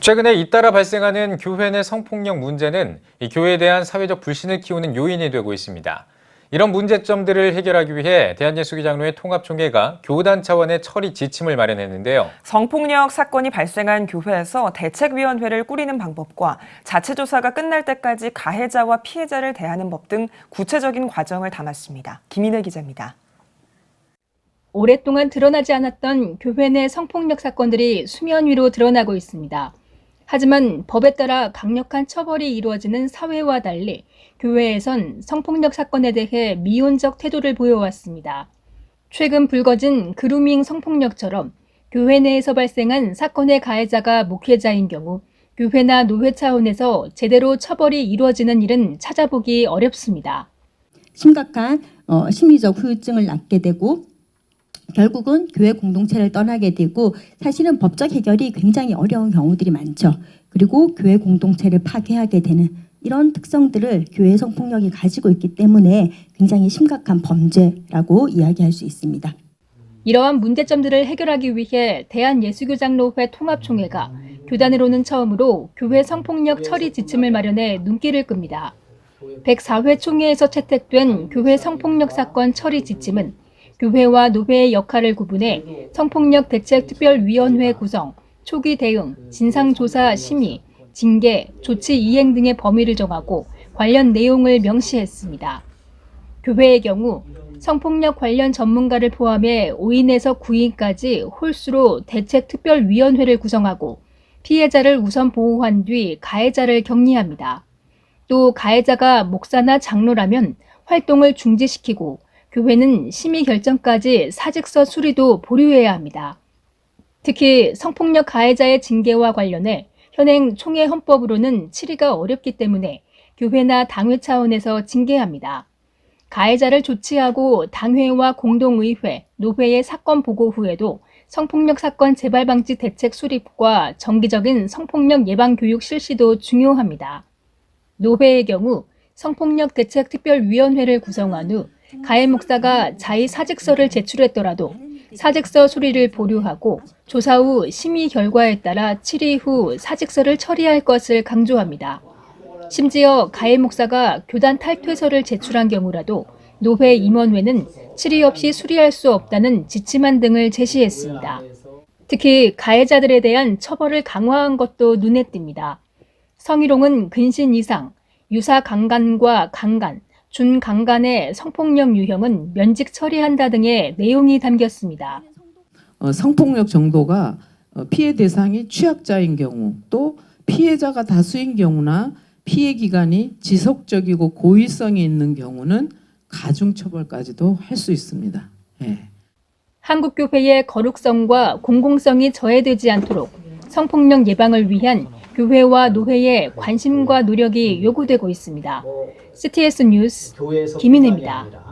최근에 잇따라 발생하는 교회 내 성폭력 문제는 이 교회에 대한 사회적 불신을 키우는 요인이 되고 있습니다. 이런 문제점들을 해결하기 위해 대한예수교장로회 통합총회가 교단 차원의 처리 지침을 마련했는데요. 성폭력 사건이 발생한 교회에서 대책위원회를 꾸리는 방법과 자체조사가 끝날 때까지 가해자와 피해자를 대하는 법 등 구체적인 과정을 담았습니다. 김인혜 기자입니다. 오랫동안 드러나지 않았던 교회 내 성폭력 사건들이 수면 위로 드러나고 있습니다. 하지만 법에 따라 강력한 처벌이 이루어지는 사회와 달리 교회에선 성폭력 사건에 대해 미온적 태도를 보여왔습니다. 최근 불거진 그루밍 성폭력처럼 교회 내에서 발생한 사건의 가해자가 목회자인 경우 교회나 노회 차원에서 제대로 처벌이 이루어지는 일은 찾아보기 어렵습니다. 심각한 심리적 후유증을 낳게 되고 결국은 교회 공동체를 떠나게 되고 사실은 법적 해결이 굉장히 어려운 경우들이 많죠. 그리고 교회 공동체를 파괴하게 되는 이런 특성들을 교회 성폭력이 가지고 있기 때문에 굉장히 심각한 범죄라고 이야기할 수 있습니다. 이러한 문제점들을 해결하기 위해 대한예수교장로회 통합총회가 교단으로는 처음으로 교회 성폭력 처리 지침을 마련해 눈길을 끕니다. 104회 총회에서 채택된 교회 성폭력 사건 처리 지침은 교회와 노회의 역할을 구분해 성폭력 대책특별위원회 구성, 초기 대응, 진상조사 심의, 징계, 조치 이행 등의 범위를 정하고 관련 내용을 명시했습니다. 교회의 경우 성폭력 관련 전문가를 포함해 5인에서 9인까지 홀수로 대책특별위원회를 구성하고 피해자를 우선 보호한 뒤 가해자를 격리합니다. 또 가해자가 목사나 장로라면 활동을 중지시키고 교회는 심의 결정까지 사직서 수리도 보류해야 합니다. 특히 성폭력 가해자의 징계와 관련해 현행 총회 헌법으로는 처리가 어렵기 때문에 교회나 당회 차원에서 징계합니다. 가해자를 조치하고 당회와 공동의회, 노회의 사건 보고 후에도 성폭력 사건 재발 방지 대책 수립과 정기적인 성폭력 예방 교육 실시도 중요합니다. 노회의 경우 성폭력 대책특별위원회를 구성한 후 가해 목사가 자의 사직서를 제출했더라도 사직서 수리를 보류하고 조사 후 심의 결과에 따라 7일 후 사직서를 처리할 것을 강조합니다. 심지어 가해 목사가 교단 탈퇴서를 제출한 경우라도 노회 임원회는 7일 없이 수리할 수 없다는 지침안 등을 제시했습니다. 특히 가해자들에 대한 처벌을 강화한 것도 눈에 띕니다. 성희롱은 근신 이상, 유사 강간과 강간, 준강간의 성폭력 유형은 면직 처리한다 등의 내용이 담겼습니다. 성폭력 정도가 피해 대상이 취약자인 경우 또 피해자가 다수인 경우나 피해 기간이 지속적이고 고의성이 있는 경우는 가중처벌까지도 할 수 있습니다. 예. 한국교회의 거룩성과 공공성이 저해되지 않도록 성폭력 예방을 위한 교회와 노회의 관심과 노력이 요구되고 있습니다. CTS 뉴스 김인혜입니다.